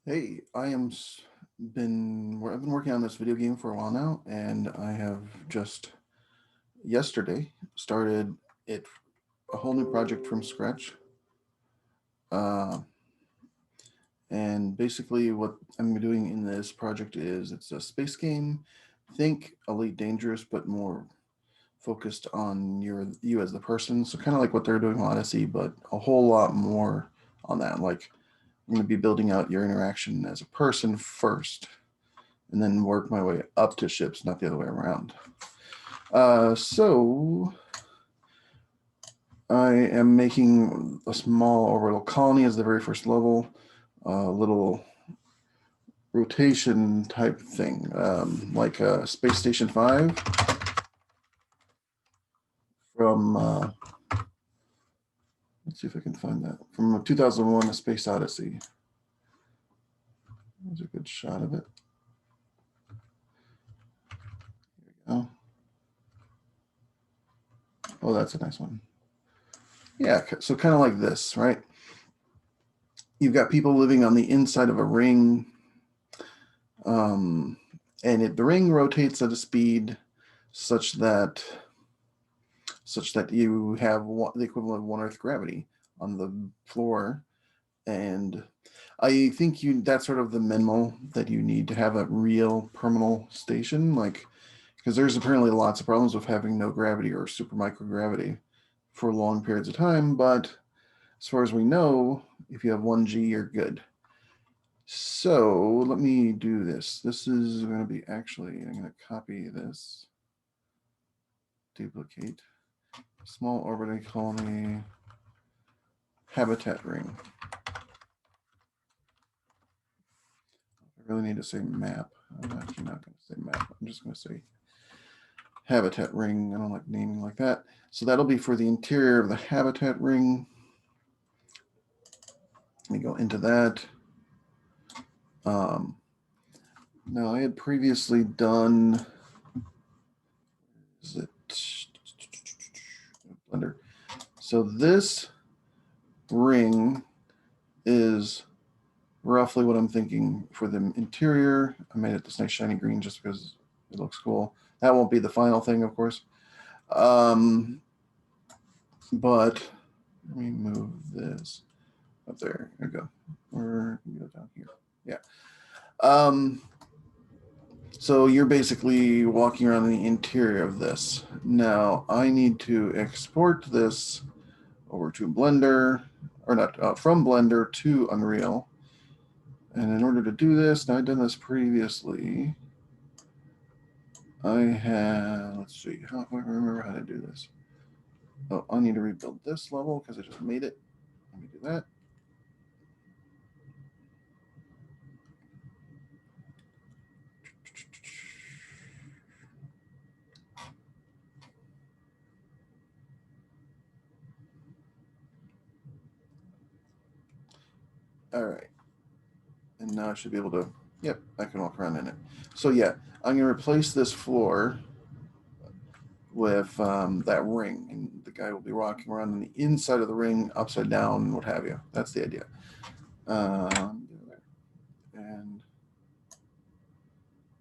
Hey, I've been working on this video game for a while now, and I have just yesterday started it a whole new project from scratch. Uh, and basically, what I'm doing in this project is it's a space game. Think Elite Dangerous, but more focused on you as the person. So kind of like what they're doing in Odyssey, but a whole lot more on that. Like I'm going to be building out your interaction as a person first and then work my way up to ships, not the other way around. So I am making a small orbital colony as the very first level, a little rotation type thing, like Space Station 5 from, let's see if I can find that, from 2001, A Space Odyssey. There's a good shot of it. Here we go. Oh, that's a nice one. Yeah, so kind of like this, right? You've got people living on the inside of a ring, um, and the ring rotates at a speed such that you have the equivalent of 1 Earth gravity on the floor. And I think that's sort of the minimal that you need to have a real terminal station, like because there's apparently lots of problems with having no gravity or super microgravity for long periods of time. But as far as we know, if you have 1G, you're good. So let me do this. This is going to be I'm going to copy this, duplicate, small orbiting colony, habitat ring. I really need to say map. I'm actually not going to say map. I'm just going to say habitat ring. I don't like naming like that. So that'll be for the interior of the habitat ring. Let me go into that. Now I had previously done, is it Blender? So this ring is roughly what I'm thinking for the interior. I made it this nice shiny green just because it looks cool. That won't be the final thing, of course. But let me move this up there. There we go. Or go down here. Yeah. So you're basically walking around the interior of this. Now I need to export this over to Blender, or not, from Blender to Unreal. And in order to do this, now I've done this previously. Let's see, how do I remember how to do this? Oh, I need to rebuild this level because I just made it. Let me do that. All right. And now I should be able to, yep, I can walk around in it. So yeah, I'm gonna replace this floor with that ring, and the guy will be walking around on the inside of the ring, upside down, and what have you. That's the idea. And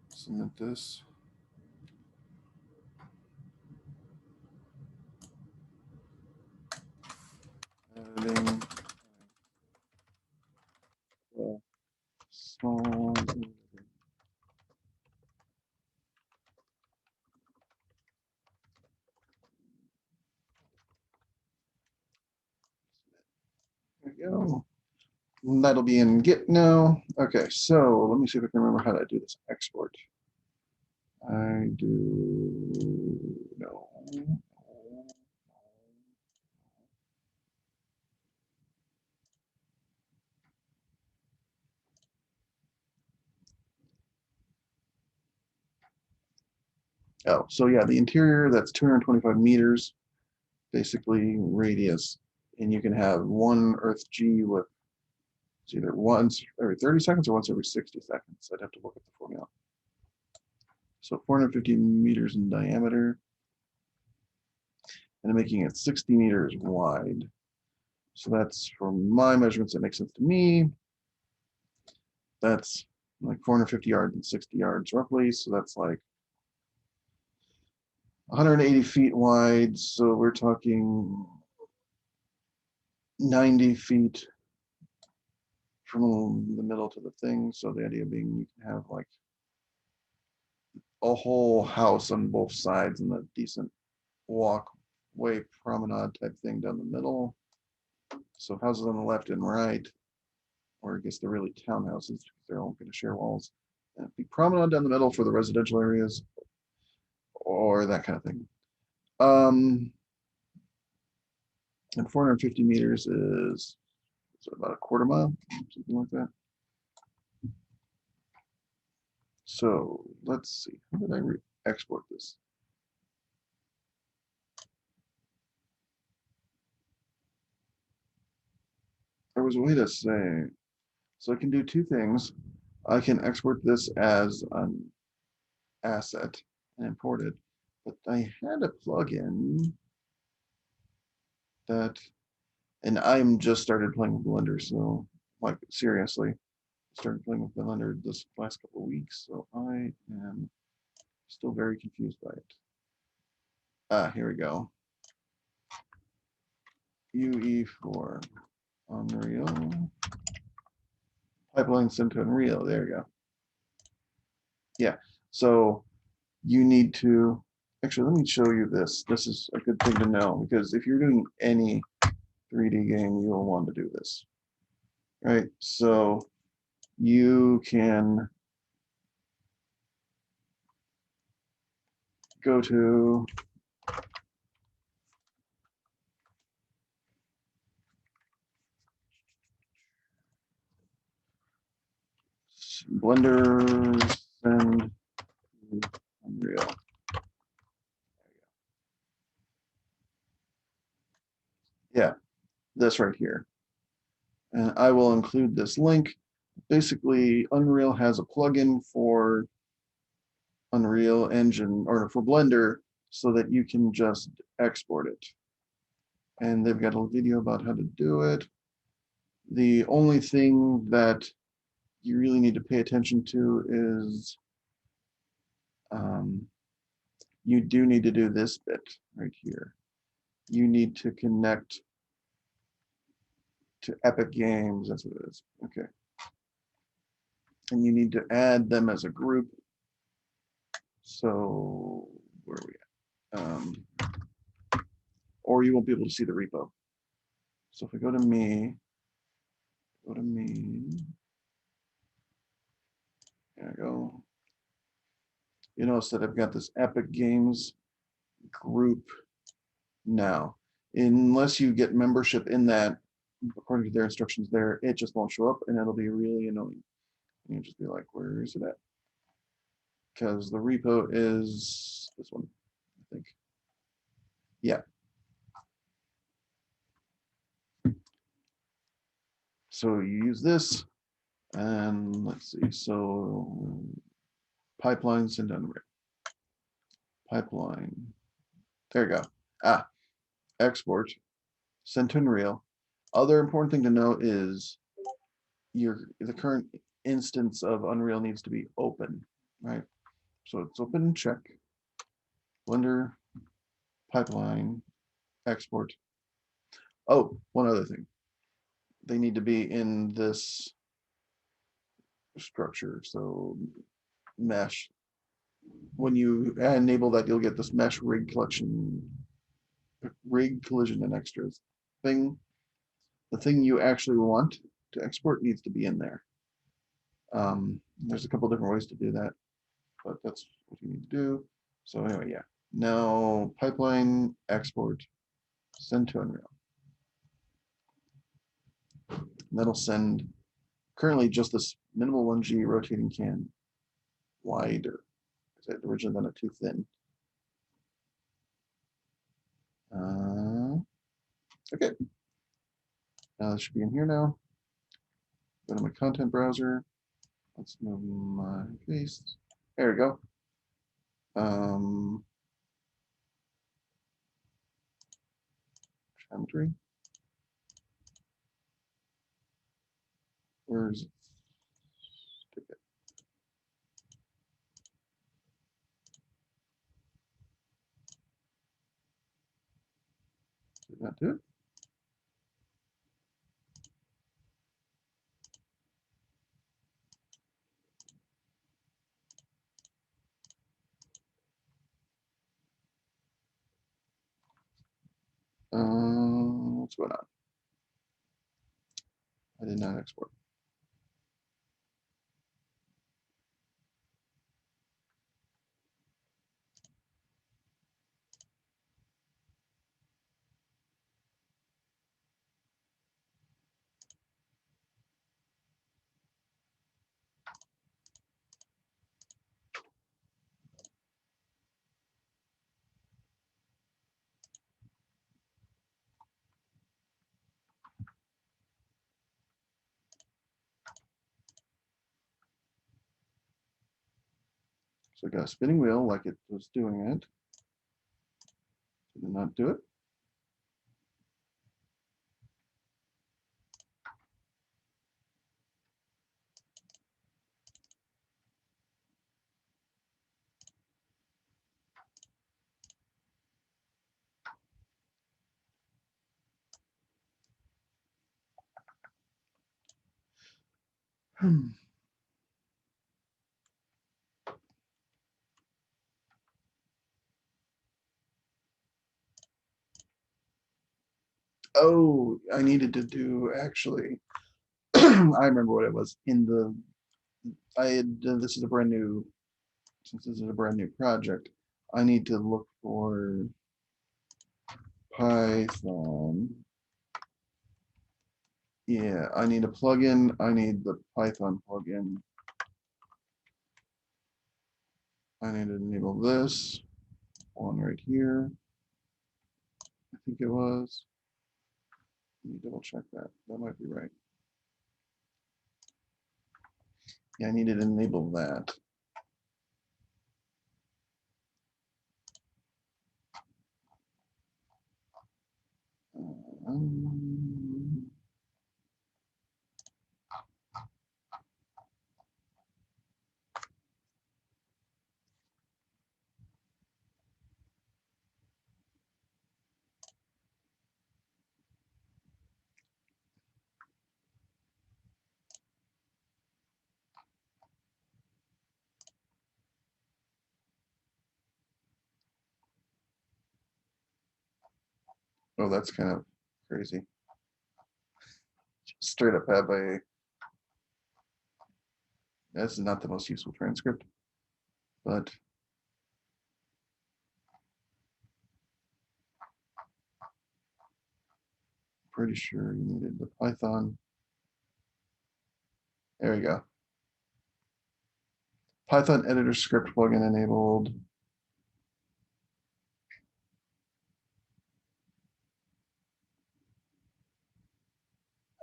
submit this. Editing. Small. There we go. That'll be in Git now. Okay, so let me see if I can remember how to do this export. I do no. Oh, so yeah, the interior, that's 225 meters, basically radius. And you can have 1 Earth G with it's either once every 30 seconds or once every 60 seconds. I'd have to look at the formula. So 450 meters in diameter, and I'm making it 60 meters wide. So that's, for my measurements, that makes sense to me. That's like 450 yards and 60 yards roughly. So that's like 180 feet wide. So we're talking 90 feet from the middle to the thing. So the idea being you can have like a whole house on both sides and a decent walkway promenade type thing down the middle. So houses on the left and right, or I guess they're really townhouses because they're all going to share walls. And be promenade down the middle for the residential areas or that kind of thing. And 450 meters is about a quarter mile, something like that. So let's see, how did I export this? There was a way to say, so I can do two things. I can export this as an asset and import it, but I had a plugin that, and I'm just started playing with Blender, so like seriously, started playing with Blender this last couple of weeks, so I am still very confused by it. Here we go. UE4 Unreal. Pipeline sent to Unreal. There you go. Yeah. So you need to actually let me show you this. This is a good thing to know because if you're doing any 3D game, you'll want to do this. Right. So you can go to Blender send Unreal. Yeah, this right here. And I will include this link. Basically, Unreal has a plugin for Unreal Engine or for Blender so that you can just export it. And they've got a video about how to do it. The only thing that you really need to pay attention to is you do need to do this bit right here. You need to connect to Epic Games. That's what it is. Okay. And you need to add them as a group. So where are we at? Or you won't be able to see the repo. So if I go to me, there I go. You notice that I've got this Epic Games group now. Unless you get membership in that, according to their instructions there, it just won't show up and it'll be really annoying. You just be like, where is it at? Because the repo is this one, I think. Yeah. So you use this and let's see. So pipelines and Unreal. Pipeline. There you go. Export. Send to Unreal. Other important thing to know is the current instance of Unreal needs to be open, right? So it's open, check. Blender, pipeline, export. Oh, one other thing. They need to be in this structure. So mesh. When you enable that, you'll get this mesh rig collision and extras thing. The thing you actually want to export needs to be in there. There's a couple different ways to do that, but that's what you need to do. So anyway, yeah. Now pipeline, export, send to Unreal. And that'll send currently just this minimal 1G rotating can wider. Because I had originally done it too thin. Okay. Now this should be in here now. Go to my content browser. Let's move my paste. There we go. Geometry. Where's not do it. What's going on? I did not export. So I got a spinning wheel like it was doing it. Did not do it. Oh, I needed to do actually. I remember what it was in the. I had this is a brand new. Since this is a brand new project, I need to look for Python. Yeah, I need a plugin. I need the Python plugin. I need to enable this one right here. I think it was. Let me double check that. That might be right. Yeah, I needed to enable that. Um, oh, that's kind of crazy. Straight up have a. This is not the most useful transcript, but pretty sure you needed the Python. There we go. Python editor script plugin enabled.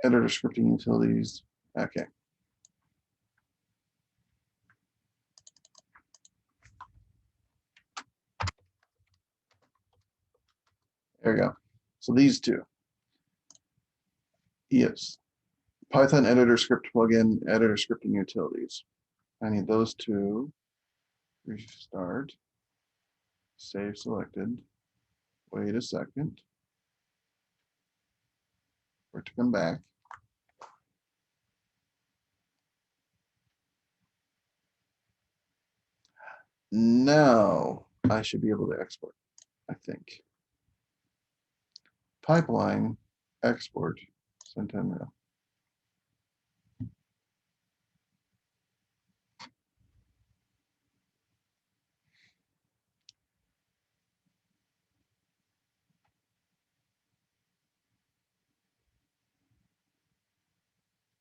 Editor scripting utilities. Okay. There we go. So these two. Yes. Python editor script plugin, editor scripting utilities. I need those two. Restart. Save selected. Wait a second. For it to come back. Now I should be able to export, I think. Pipeline, export, Centennial.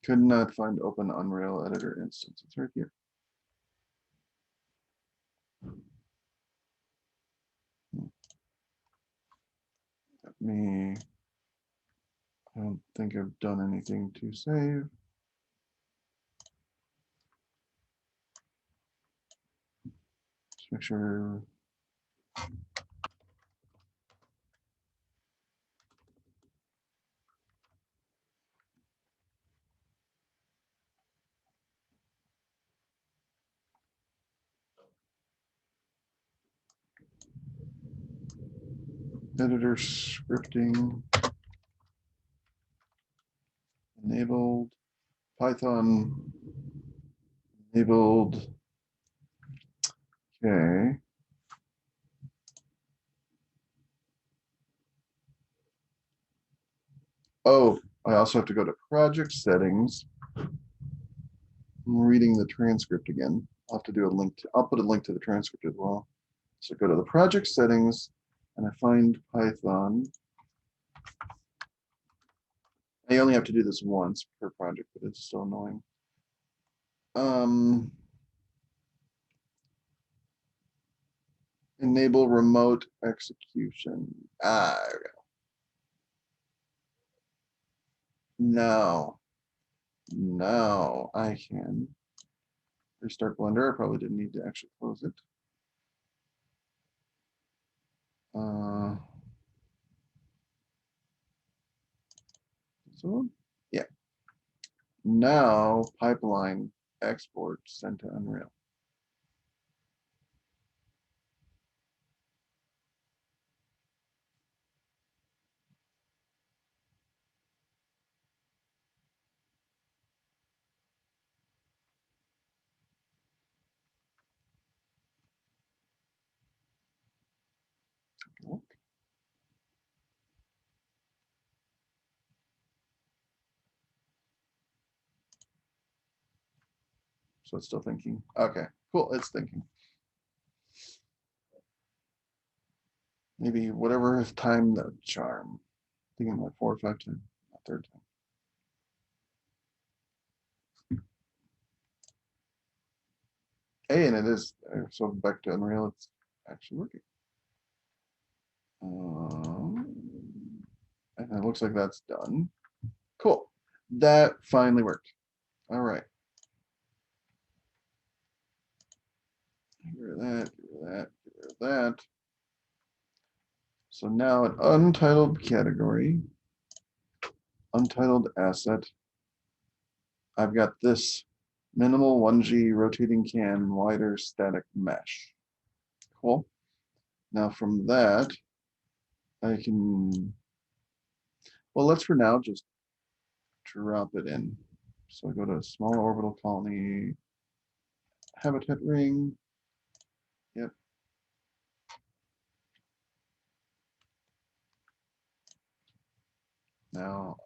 Could not find open Unreal editor instance. It's right here. Let me, I don't think I've done anything to save. Just make sure. editor scripting enabled, Python enabled. Okay. Oh, I also have to go to project settings. I'm reading the transcript again. I'll have to do a link to, I'll put a link to the transcript as well. So go to the project settings and I find Python. I only have to do this once per project, but it's still annoying. Enable remote execution. Ah, there we go. Now I can restart Blender. I probably didn't need to actually close it. So yeah. Now pipeline export sent to Unreal. So it's still thinking. Okay, cool. It's thinking. Maybe whatever time the charm. Thinking like 4 or 5 times, not third time. Hey, and it is. So back to Unreal, it's actually working. And it looks like that's done. Cool. That finally worked. All right. Get rid of that, get rid of that, get rid of that. So now an untitled category, untitled asset. I've got this minimal 1G rotating can wider static mesh. Cool. Now from that, I can, well, let's for now just drop it in. So I go to small orbital colony, habitat ring. Yep. Now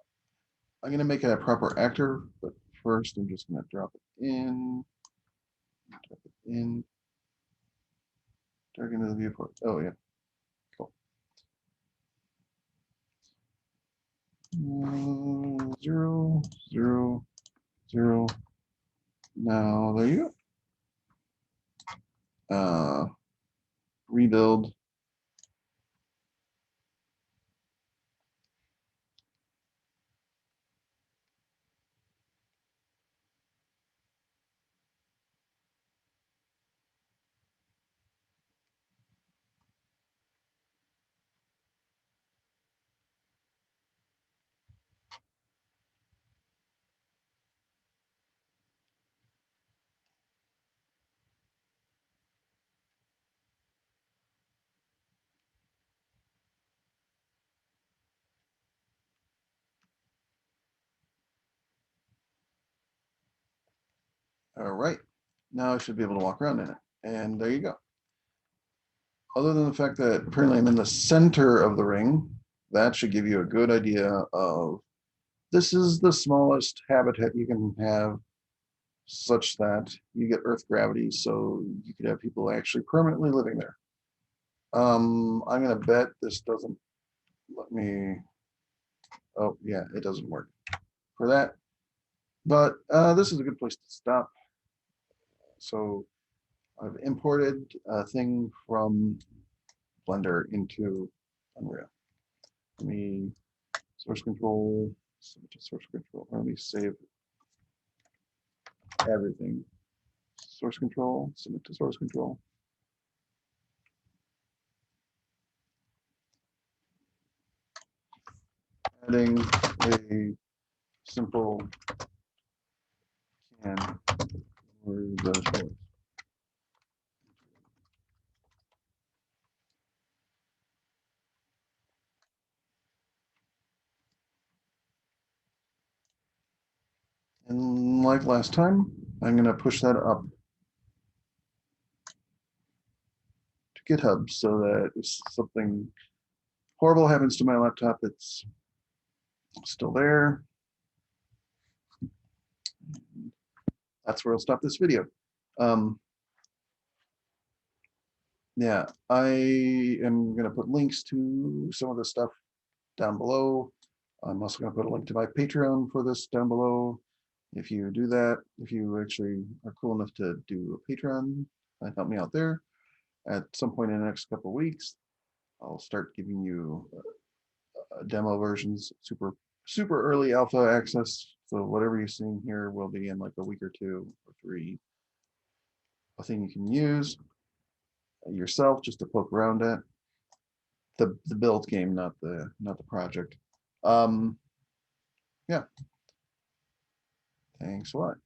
I'm going to make it a proper actor, but first I'm just going to drop it in. Drop it in. Drag into the viewport. Oh, yeah. Cool. 0, 0, 0. Now, there you go. Rebuild. All right. Now I should be able to walk around in it. And there you go. Other than the fact that apparently I'm in the center of the ring, that should give you a good idea of this is the smallest habitat you can have, such that you get Earth gravity, so you could have people actually permanently living there. I'm gonna bet this doesn't let me. Oh yeah, it doesn't work for that. But this is a good place to stop. So I've imported a thing from Blender into Unreal. Let me source control, source control. Let me save everything. Source control, submit to source control. Adding a simple can for the source. unlike last time, I'm going to push that up to GitHub so that if something horrible happens to my laptop, it's still there. That's where I'll stop this video. Yeah, I am going to put links to some of the stuff down below. I'm also going to put a link to my Patreon for this down below. If you do that, if you actually are cool enough to do a Patreon and help me out there, at some point in the next couple of weeks, I'll start giving you demo versions, super early alpha access. So whatever you're seeing here will be in like a week or 2 or 3. A thing you can use yourself just to poke around at. The build game, not the project. Yeah. Thanks a lot.